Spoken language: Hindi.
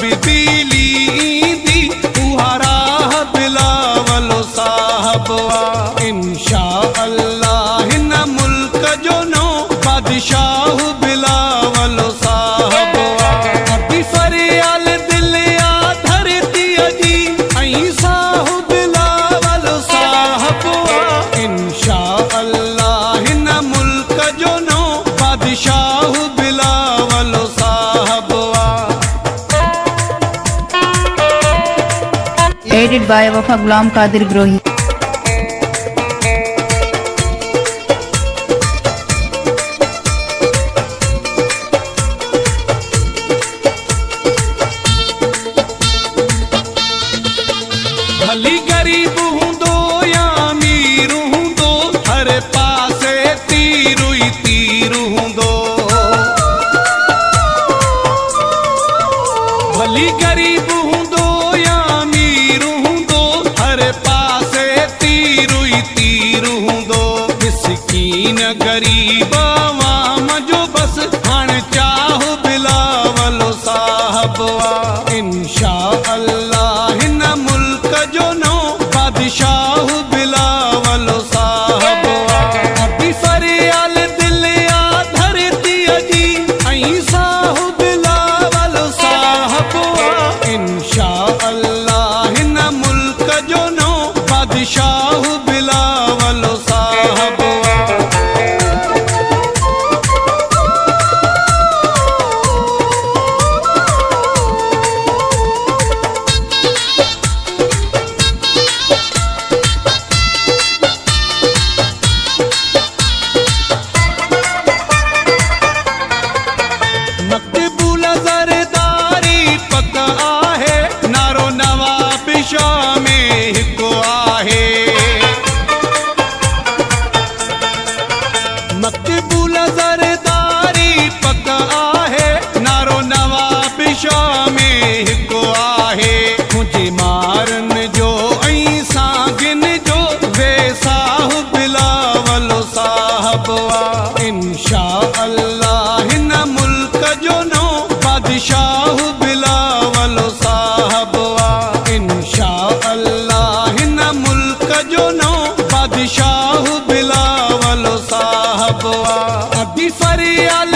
बिजली दी उहारा बिलावल साहबवा। इंशा अल्लाह न मुल्क जो नो बादशाह बिलावल साहबवा। अभी फरियाल दिल आ धरती अजी ऐं साहु बिलावल साहबवा। इंशा अल्लाह न मुल्क जो नो बादशाह बिलावल साहबवा। एडिट बाय वफा गुलाम कादिर ग्रोही। भली गरीब हूंदो या अमीर हूंदो हर पासे तीर ई तीर हूंदो। भली गरीब हूंदो या अमीर हूंदो हर पासे तीर ई तीर हूंदो। मिस्कीन गरीब अवाम जो बस हाणे चाह बिलावल साहबवा। इंशा अल्लाह न मुल्क जो नो बादशाह बिलावल साहबवा। अभी फरियाल दिल आ धरती अजी ऐं साहु बिलावल साहबवा। इंशा अल्लाह न मुल्क जो नो बादशाह बिलावल साहबवा। मकबूल ज़रदारी पक आहे नारो नवाब शाह में हिकु आहे। मकबूल ज़रदारी पक आहे नारो नवाब शाह में हिकु आहे। मुंहिंजे मारन जो ऐं सागिन जो वेसाह बिलावल साहबवा। इंशा अल्लाह न मुल्क जो नो बादशाह बिलावल साहबवा। इंशा अल्लाह न मुल्क जो नो बादशाह बिलावल साहबवा। अभी फरियाल